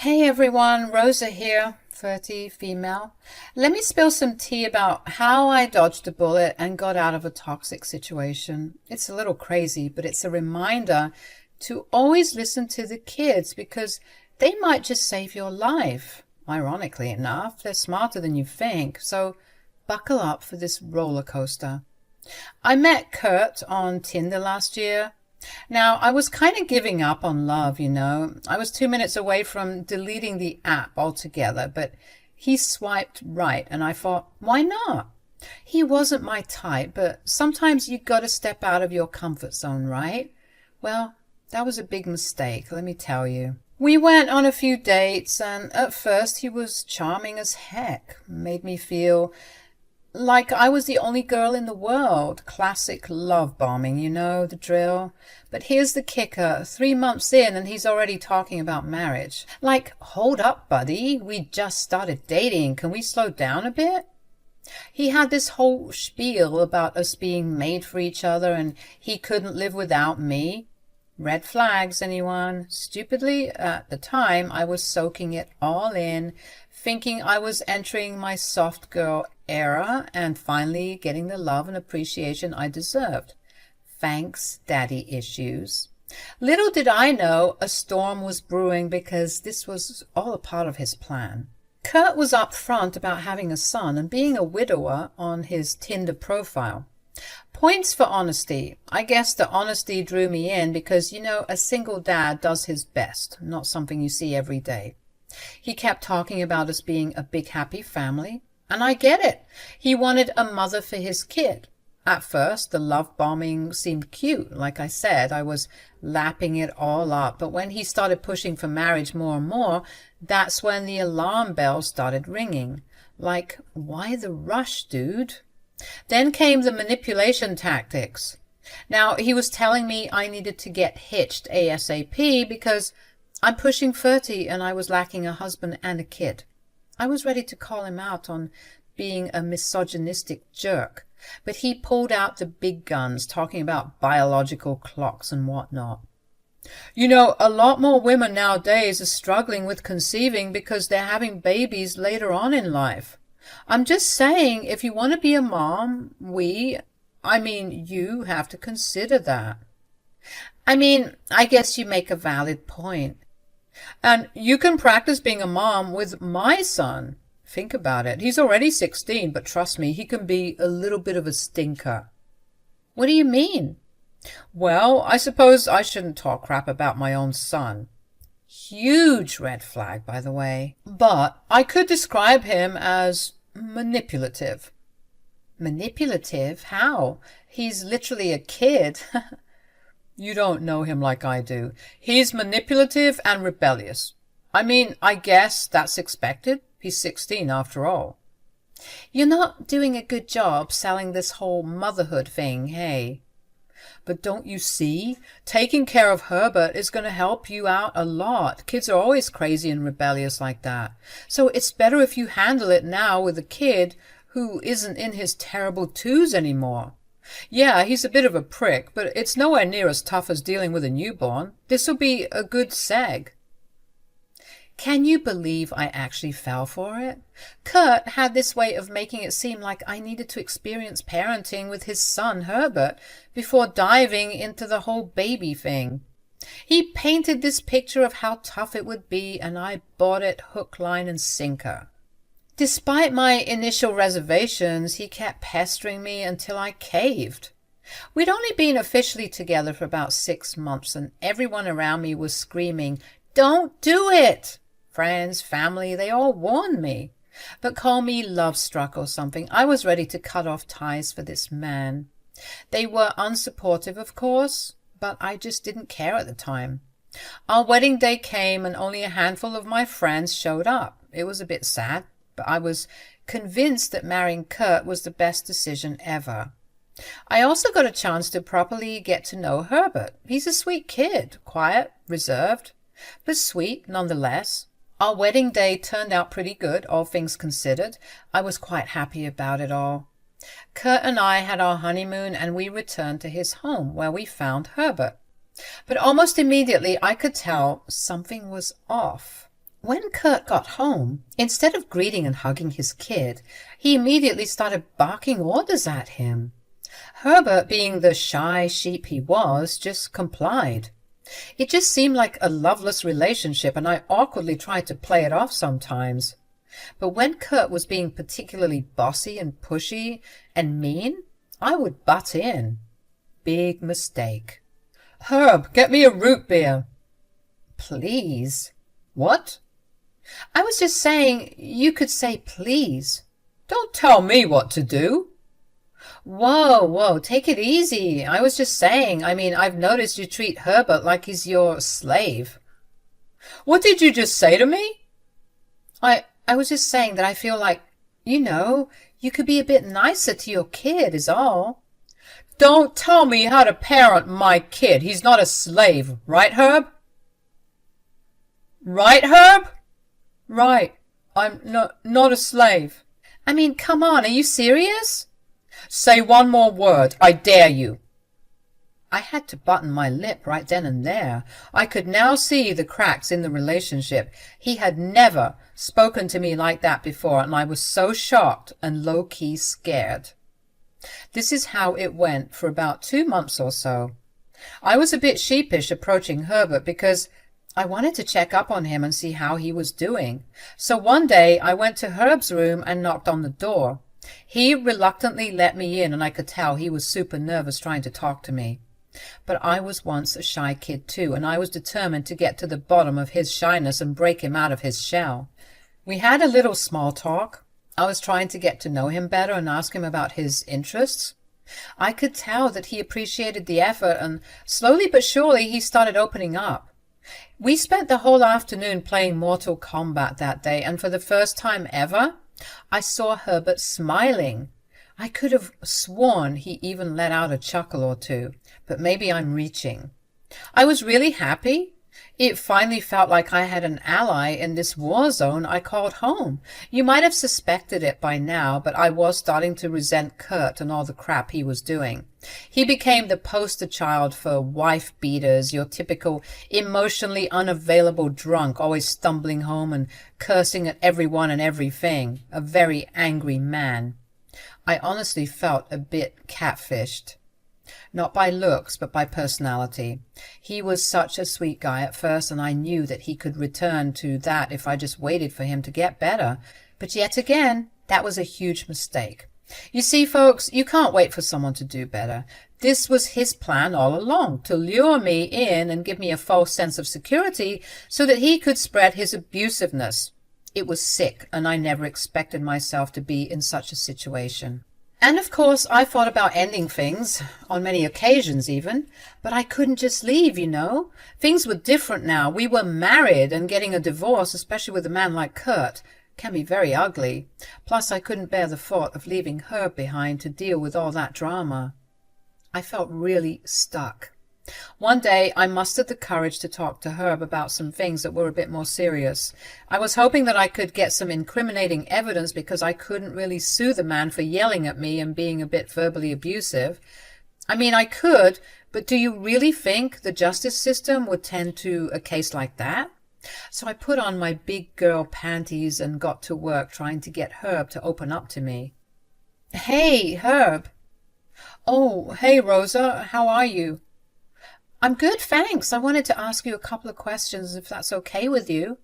Hey everyone, Rosa here, 30, female. Let me spill some tea about how I dodged a bullet and got out of a toxic situation. It's a little crazy, but it's a reminder to always listen to the kids because they might just save your life. Ironically enough, they're smarter than you think, so buckle up for this roller coaster. I met Kurt on Tinder last year. Now, I was kind of giving up on love, you know. I was 2 minutes away from deleting the app altogether, but he swiped right, and I thought, why not? He wasn't my type, but sometimes you gotta step out of your comfort zone, right? Well, that was a big mistake, let me tell you. We went on a few dates, and at first he was charming as heck. Made me feel like I was the only girl in the world. Classic love bombing, you know, the drill. But here's the kicker. 3 months in and he's already talking about marriage. Like, hold up, buddy. We just started dating. Can we slow down a bit? He had this whole spiel about us being made for each other and he couldn't live without me. Red flags, anyone? Stupidly, at the time, I was soaking it all in, thinking I was entering my soft girl era and finally getting the love and appreciation I deserved. Thanks, daddy issues. Little did I know a storm was brewing because this was all a part of his plan. Kurt was upfront about having a son and being a widower on his Tinder profile. Points for honesty. I guess the honesty drew me in because, you know, a single dad does his best, not something you see every day. He kept talking about us being a big happy family, and I get it. He wanted a mother for his kid. At first, the love bombing seemed cute. Like I said, I was lapping it all up, but when he started pushing for marriage more and more, that's when the alarm bells started ringing. Like, why the rush, dude? Then came the manipulation tactics. Now, he was telling me I needed to get hitched ASAP because I'm pushing 30 and I was lacking a husband and a kid. I was ready to call him out on being a misogynistic jerk, but he pulled out the big guns, talking about biological clocks and whatnot. You know, a lot more women nowadays are struggling with conceiving because they're having babies later on in life. I'm just saying, if you want to be a mom, you have to consider that. I guess you make a valid point. And you can practice being a mom with my son. Think about it. He's already 16, but trust me, he can be a little bit of a stinker. What do you mean? Well, I suppose I shouldn't talk crap about my own son. Huge red flag, by the way. But I could describe him as manipulative. Manipulative? How? He's literally a kid. You don't know him like I do. He's manipulative and rebellious. I guess that's expected. He's 16 after all. You're not doing a good job selling this whole motherhood thing, hey? But don't you see? Taking care of Herbert is going to help you out a lot. Kids are always crazy and rebellious like that. So it's better if you handle it now with a kid who isn't in his terrible twos anymore. Yeah, he's a bit of a prick, but it's nowhere near as tough as dealing with a newborn. This'll be a good seg. Can you believe I actually fell for it? Kurt had this way of making it seem like I needed to experience parenting with his son Herbert before diving into the whole baby thing. He painted this picture of how tough it would be, and I bought it hook, line, and sinker. Despite my initial reservations, he kept pestering me until I caved. We'd only been officially together for about 6 months, and everyone around me was screaming, "Don't do it!" Friends, family, they all warned me. But call me love-struck or something, I was ready to cut off ties for this man. They were unsupportive, of course, but I just didn't care at the time. Our wedding day came and only a handful of my friends showed up. It was a bit sad, but I was convinced that marrying Kurt was the best decision ever. I also got a chance to properly get to know Herbert. He's a sweet kid, quiet, reserved, but sweet nonetheless. Our wedding day turned out pretty good, all things considered. I was quite happy about it all. Kurt and I had our honeymoon and we returned to his home where we found Herbert. But almost immediately I could tell something was off. When Kurt got home, instead of greeting and hugging his kid, he immediately started barking orders at him. Herbert, being the shy sheep he was, just complied. It just seemed like a loveless relationship, and I awkwardly tried to play it off sometimes. But when Kurt was being particularly bossy and pushy and mean, I would butt in. Big mistake. "Herb, get me a root beer." "Please." "What?" "I was just saying you could say please." "Don't tell me what to do." Whoa, take it easy. I was just saying, I've noticed you treat Herbert like he's your slave." "What did you just say to me?" I was just saying that I feel like, you could be a bit nicer to your kid is all." "Don't tell me how to parent my kid. He's not a slave, right, Herb?" "Right, Herb?" "Right. I'm not a slave." Come on, are you serious? "Say one more word. I dare you." I had to button my lip right then and there. I could now see the cracks in the relationship. He had never spoken to me like that before, and I was so shocked and low-key scared. This is how it went for about 2 months or so. I was a bit sheepish approaching Herbert because I wanted to check up on him and see how he was doing. So one day I went to Herb's room and knocked on the door. He reluctantly let me in, and I could tell he was super nervous trying to talk to me. But I was once a shy kid too, and I was determined to get to the bottom of his shyness and break him out of his shell. We had a little small talk. I was trying to get to know him better and ask him about his interests. I could tell that he appreciated the effort, and slowly but surely he started opening up. We spent the whole afternoon playing Mortal Kombat that day, and for the first time ever, I saw Herbert smiling. I could have sworn he even let out a chuckle or two, but maybe I'm reaching. I was really happy. It finally felt like I had an ally in this war zone I called home. You might have suspected it by now, but I was starting to resent Kurt and all the crap he was doing. He became the poster child for wife beaters, your typical emotionally unavailable drunk, always stumbling home and cursing at everyone and everything. A very angry man. I honestly felt a bit catfished. Not by looks, but by personality. He was such a sweet guy at first, and I knew that he could return to that if I just waited for him to get better. But yet again, that was a huge mistake. You see, folks, you can't wait for someone to do better. This was his plan all along, to lure me in and give me a false sense of security so that he could spread his abusiveness. It was sick, and I never expected myself to be in such a situation. And of course, I thought about ending things, on many occasions even, but I couldn't just leave, Things were different now. We were married, and getting a divorce, especially with a man like Kurt, can be very ugly. Plus, I couldn't bear the thought of leaving Herb behind to deal with all that drama. I felt really stuck. One day, I mustered the courage to talk to Herb about some things that were a bit more serious. I was hoping that I could get some incriminating evidence because I couldn't really sue the man for yelling at me and being a bit verbally abusive. I could, but do you really think the justice system would tend to a case like that? So I put on my big girl panties and got to work trying to get Herb to open up to me. "Hey, Herb." "Oh, hey, Rosa. How are you?" "I'm good, thanks. I wanted to ask you a couple of questions, if that's okay with you."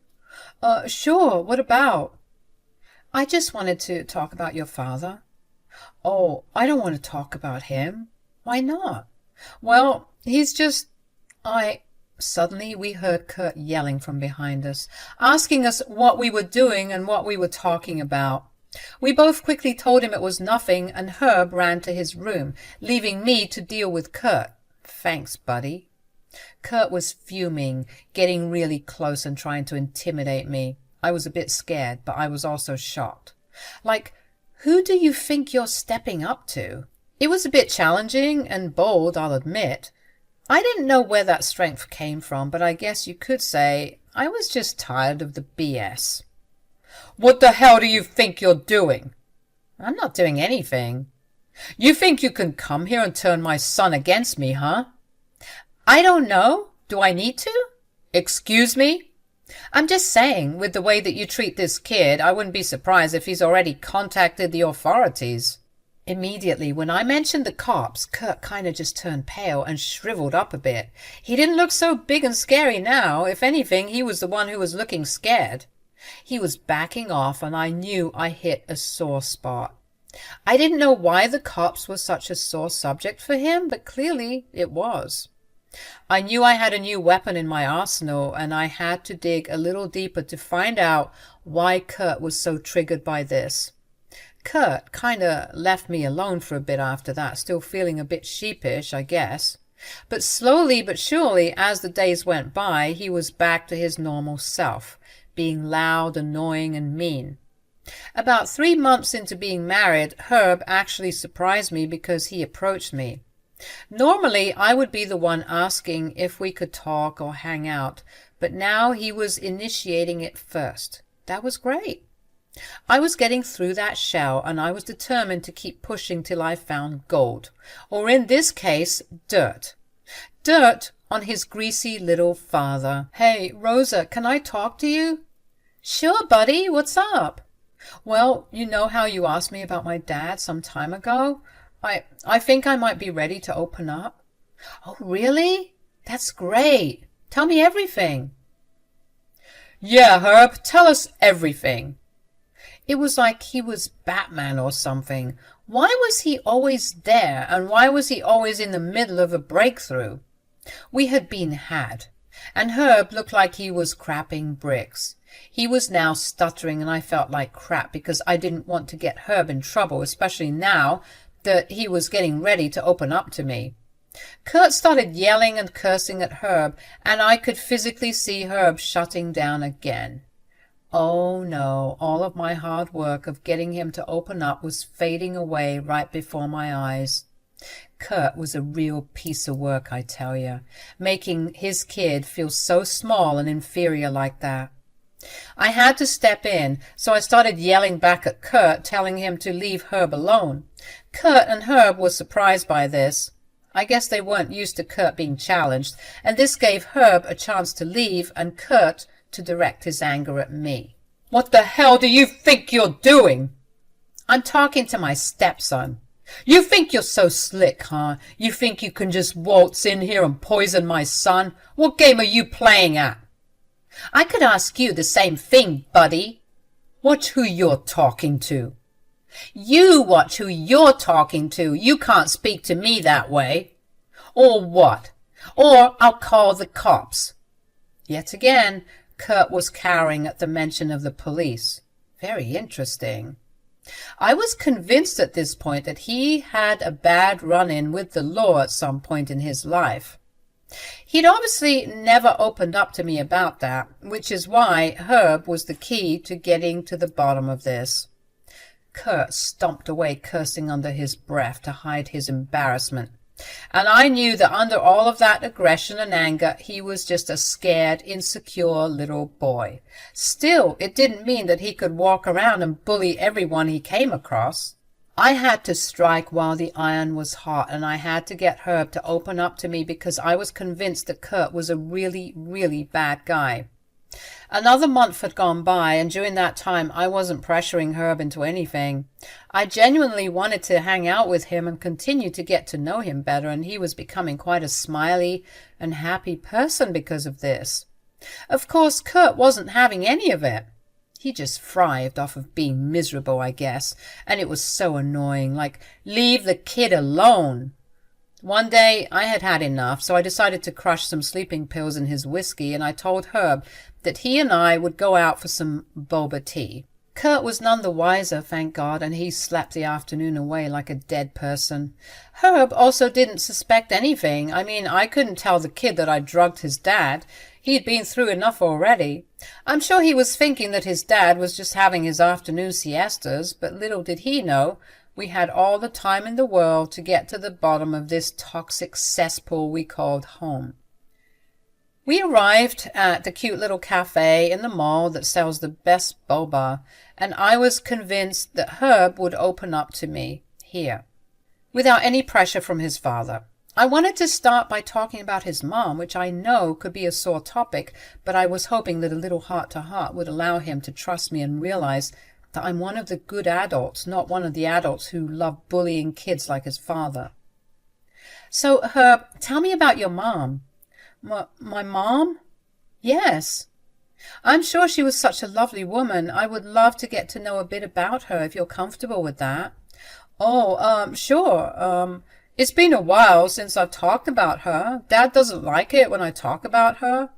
Sure. What about?" "I just wanted to talk about your father." "Oh, I don't want to talk about him." "Why not?" "Well, he's just... Suddenly we heard Kurt yelling from behind us, asking us what we were doing and what we were talking about. We both quickly told him it was nothing, and Herb ran to his room, leaving me to deal with Kurt. Thanks, buddy. Kurt was fuming, getting really close and trying to intimidate me. I was a bit scared, but I was also shocked. Like, who do you think you're stepping up to? It was a bit challenging and bold, I'll admit. I didn't know where that strength came from, but I guess you could say I was just tired of the BS. "What the hell do you think you're doing?" "I'm not doing anything." "You think you can come here and turn my son against me, huh?" "I don't know. Do I need to?" "Excuse me?" I'm just saying, with the way that you treat this kid, I wouldn't be surprised if he's already contacted the authorities. Immediately, when I mentioned the cops, Kurt kind of just turned pale and shriveled up a bit. He didn't look so big and scary now. If anything, he was the one who was looking scared. He was backing off, and I knew I hit a sore spot. I didn't know why the cops were such a sore subject for him, but clearly it was. I knew I had a new weapon in my arsenal, and I had to dig a little deeper to find out why Kurt was so triggered by this. Kurt kinda left me alone for a bit after that, still feeling a bit sheepish, I guess. But slowly but surely, as the days went by, he was back to his normal self, being loud, annoying, and mean. About 3 months into being married, Herb actually surprised me because he approached me. Normally, I would be the one asking if we could talk or hang out, but now he was initiating it first. That was great. I was getting through that shell, and I was determined to keep pushing till I found gold, or in this case, dirt. Dirt on his greasy little father. Hey, Rosa, can I talk to you? Sure, buddy, what's up? Well, you know how you asked me about my dad some time ago? I think I might be ready to open up. Oh, really? That's great. Tell me everything. Yeah, Herb, tell us everything. It was like he was Batman or something. Why was he always there, and why was he always in the middle of a breakthrough? We had been had, and Herb looked like he was crapping bricks. He was now stuttering, and I felt like crap because I didn't want to get Herb in trouble, especially now that he was getting ready to open up to me. Kurt started yelling and cursing at Herb, and I could physically see Herb shutting down again. Oh no, all of my hard work of getting him to open up was fading away right before my eyes. Kurt was a real piece of work, I tell you, making his kid feel so small and inferior like that. I had to step in, so I started yelling back at Kurt, telling him to leave Herb alone. Kurt and Herb were surprised by this. I guess they weren't used to Kurt being challenged, and this gave Herb a chance to leave and Kurt to direct his anger at me. What the hell do you think you're doing? I'm talking to my stepson. You think you're so slick, huh? You think you can just waltz in here and poison my son? What game are you playing at? I could ask you the same thing, buddy. Watch who you're talking to. You watch who you're talking to. You can't speak to me that way. Or what? Or I'll call the cops. Yet again, Kurt was cowering at the mention of the police. Very interesting. I was convinced at this point that he had a bad run-in with the law at some point in his life. He'd obviously never opened up to me about that, which is why Herb was the key to getting to the bottom of this. Kurt stomped away, cursing under his breath to hide his embarrassment. And I knew that under all of that aggression and anger, he was just a scared, insecure little boy. Still, it didn't mean that he could walk around and bully everyone he came across. I had to strike while the iron was hot, and I had to get Herb to open up to me because I was convinced that Kurt was a really, really bad guy. Another month had gone by, and during that time I wasn't pressuring Herb into anything. I genuinely wanted to hang out with him and continue to get to know him better, and he was becoming quite a smiley and happy person because of this. Of course, Kurt wasn't having any of it. He just thrived off of being miserable, I guess, and it was so annoying, like, leave the kid alone. One day I had had enough, so I decided to crush some sleeping pills in his whiskey, and I told Herb that he and I would go out for some boba tea. Kurt was none the wiser, thank God, and he slept the afternoon away like a dead person. Herb also didn't suspect anything. I mean, I couldn't tell the kid that I drugged his dad. He'd been through enough already. I'm sure he was thinking that his dad was just having his afternoon siestas, but little did he know we had all the time in the world to get to the bottom of this toxic cesspool we called home. We arrived at the cute little cafe in the mall that sells the best boba, and I was convinced that Herb would open up to me here, without any pressure from his father. I wanted to start by talking about his mom, which I know could be a sore topic, but I was hoping that a little heart-to-heart would allow him to trust me and realize that I'm one of the good adults, not one of the adults who love bullying kids like his father. So, Herb, tell me about your mom. My mom? Yes. I'm sure she was such a lovely woman. I would love to get to know a bit about her if you're comfortable with that. Oh, sure. It's been a while since I've talked about her. Dad doesn't like it when I talk about her.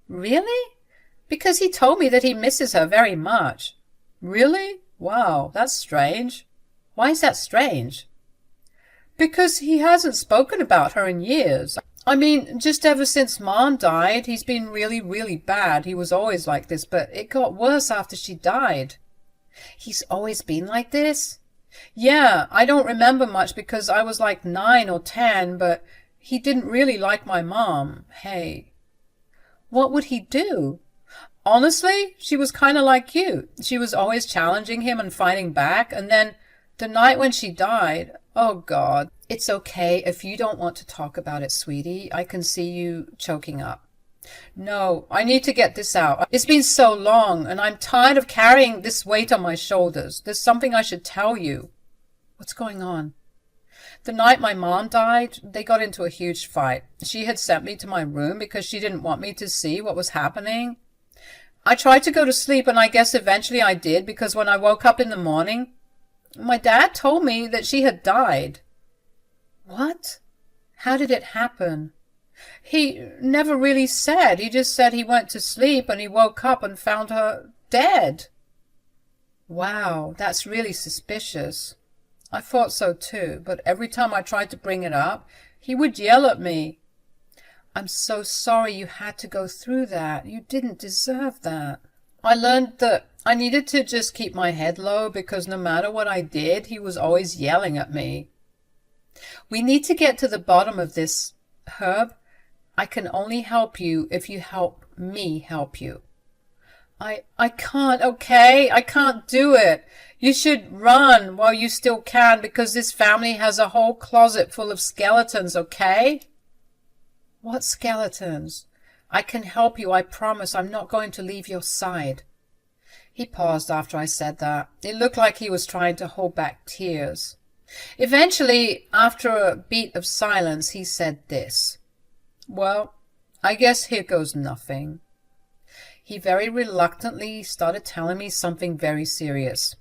Really? Because he told me that he misses her very much. Really? Wow, that's strange. Why is that strange? Because he hasn't spoken about her in years. I mean, just ever since Mom died, he's been really, really bad. He was always like this, but it got worse after she died. He's always been like this? Yeah, I don't remember much because I was like 9 or 10, but he didn't really like my mom. Hey. What would he do? Honestly, she was kind of like you. She was always challenging him and fighting back, and then the night when she died, oh God. It's okay if you don't want to talk about it, sweetie. I can see you choking up. No, I need to get this out. It's been so long, and I'm tired of carrying this weight on my shoulders. There's something I should tell you. What's going on? The night my mom died, they got into a huge fight. She had sent me to my room because she didn't want me to see what was happening. I tried to go to sleep, and I guess eventually I did, because when I woke up in the morning, my dad told me that she had died. What? How did it happen? He never really said. He just said he went to sleep and he woke up and found her dead. Wow, that's really suspicious. I thought so too, but every time I tried to bring it up, he would yell at me. I'm so sorry you had to go through that. You didn't deserve that. I learned that I needed to just keep my head low because no matter what I did, he was always yelling at me. We need to get to the bottom of this, Herb. I can only help you if you help me help you. I can't, okay? I can't do it. You should run while you still can because this family has a whole closet full of skeletons, okay? What skeletons? I can help you, I promise. I'm not going to leave your side. He paused after I said that. It looked like he was trying to hold back tears. Eventually, after a beat of silence, he said this. Well, I guess here goes nothing. He very reluctantly started telling me something very serious.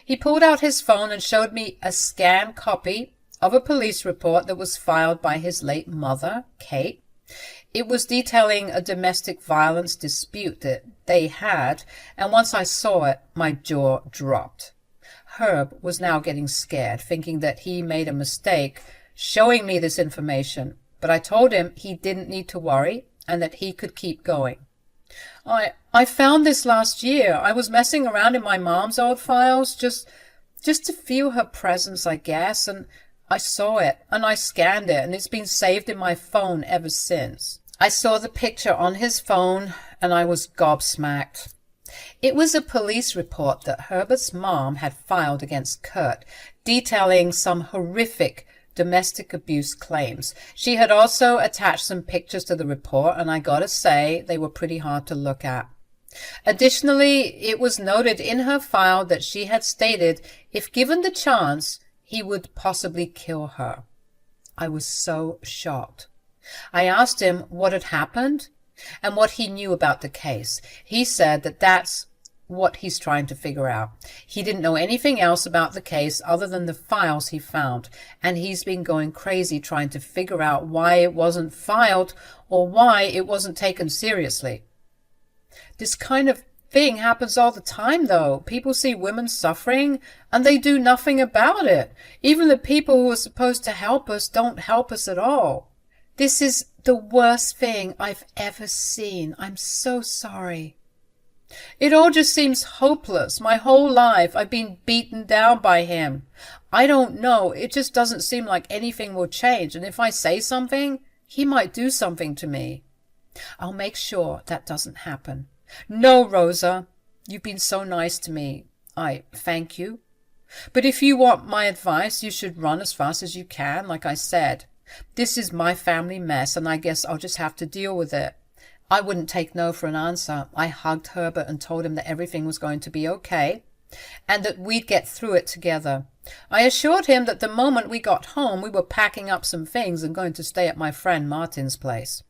He pulled out his phone and showed me a scanned copy of a police report that was filed by his late mother, Kate. It was detailing a domestic violence dispute that they had, and once I saw it, my jaw dropped. Herb was now getting scared, thinking that he made a mistake showing me this information, but I told him he didn't need to worry and that he could keep going. I found this last year. I was messing around in my mom's old files just to feel her presence, I guess, and I saw it, and I scanned it, and it's been saved in my phone ever since. I saw the picture on his phone, and I was gobsmacked. It was a police report that Herbert's mom had filed against Kurt, detailing some horrific domestic abuse claims. She had also attached some pictures to the report, and I gotta say, they were pretty hard to look at. Additionally, it was noted in her file that she had stated if given the chance, he would possibly kill her. I was so shocked. I asked him what had happened and what he knew about the case. He said that that's what he's trying to figure out. He didn't know anything else about the case other than the files he found, and he's been going crazy trying to figure out why it wasn't filed or why it wasn't taken seriously. This kind of thing happens all the time, though. People see women suffering, and they do nothing about it. Even the people who are supposed to help us don't help us at all. This is the worst thing I've ever seen. I'm so sorry. It all just seems hopeless. My whole life I've been beaten down by him. I don't know. It just doesn't seem like anything will change, and if I say something, he might do something to me. I'll make sure that doesn't happen. No, Rosa, you've been so nice to me. I thank you. But if you want my advice, you should run as fast as you can, like I said. This is my family mess, and I guess I'll just have to deal with it. I wouldn't take no for an answer. I hugged Herbert and told him that everything was going to be okay and that we'd get through it together. I assured him that the moment we got home, we were packing up some things and going to stay at my friend Martin's place.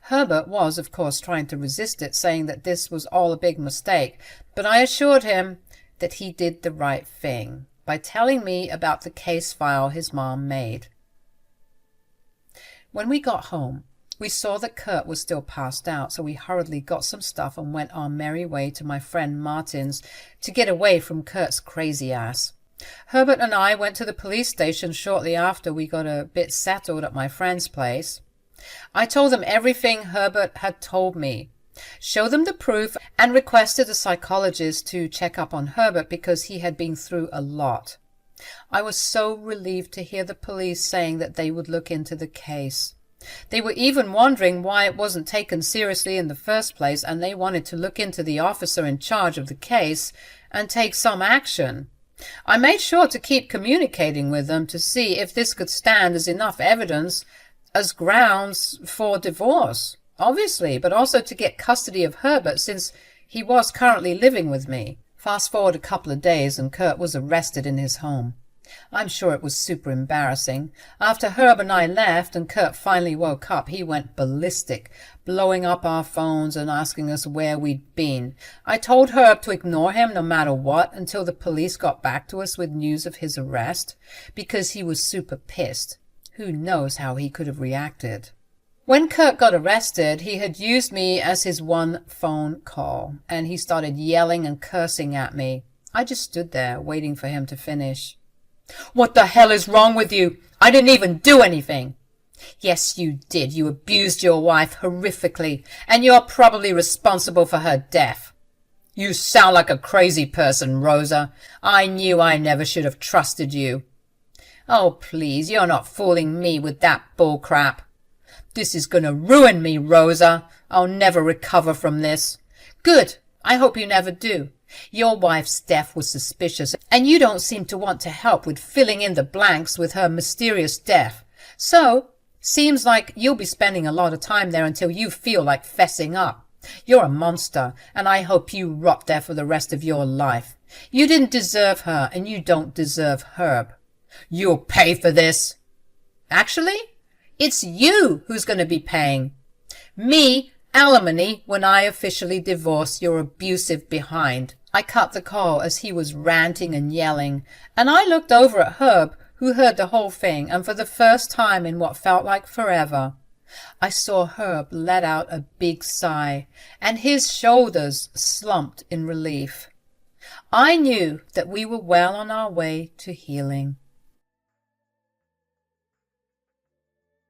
Herbert was, of course, trying to resist it, saying that this was all a big mistake, but I assured him that he did the right thing by telling me about the case file his mom made. When we got home, we saw that Kurt was still passed out, so we hurriedly got some stuff and went our merry way to my friend Martin's to get away from Kurt's crazy ass. Herbert and I went to the police station shortly after we got a bit settled at my friend's place. I told them everything Herbert had told me, showed them the proof, and requested a psychologist to check up on Herbert because he had been through a lot. I was so relieved to hear the police saying that they would look into the case. They were even wondering why it wasn't taken seriously in the first place, and they wanted to look into the officer in charge of the case and take some action. I made sure to keep communicating with them to see if this could stand as enough evidence as grounds for divorce, obviously, but also to get custody of Herbert since he was currently living with me. Fast forward a couple of days and Kurt was arrested in his home. I'm sure it was super embarrassing. After Herb and I left and Kurt finally woke up, he went ballistic, blowing up our phones and asking us where we'd been. I told Herb to ignore him no matter what until the police got back to us with news of his arrest, because he was super pissed. Who knows how he could have reacted. When Kurt got arrested, he had used me as his one phone call, and he started yelling and cursing at me. I just stood there waiting for him to finish. "What the hell is wrong with you? I didn't even do anything." "Yes, you did. You abused your wife horrifically, and you're probably responsible for her death." "You sound like a crazy person, Rosa. I knew I never should have trusted you." "Oh, please, you're not fooling me with that bull crap." "This is going to ruin me, Rosa. I'll never recover from this." "Good. I hope you never do. Your wife's death was suspicious, and you don't seem to want to help with filling in the blanks with her mysterious death. So, seems like you'll be spending a lot of time there until you feel like fessing up. You're a monster, and I hope you rot there for the rest of your life. You didn't deserve her, and you don't deserve Herb. You'll pay for this." "Actually, it's you who's going to be paying. Me, alimony, when I officially divorce your abusive behind." I cut the call as he was ranting and yelling, and I looked over at Herb, who heard the whole thing, and for the first time in what felt like forever, I saw Herb let out a big sigh, and his shoulders slumped in relief. I knew that we were well on our way to healing.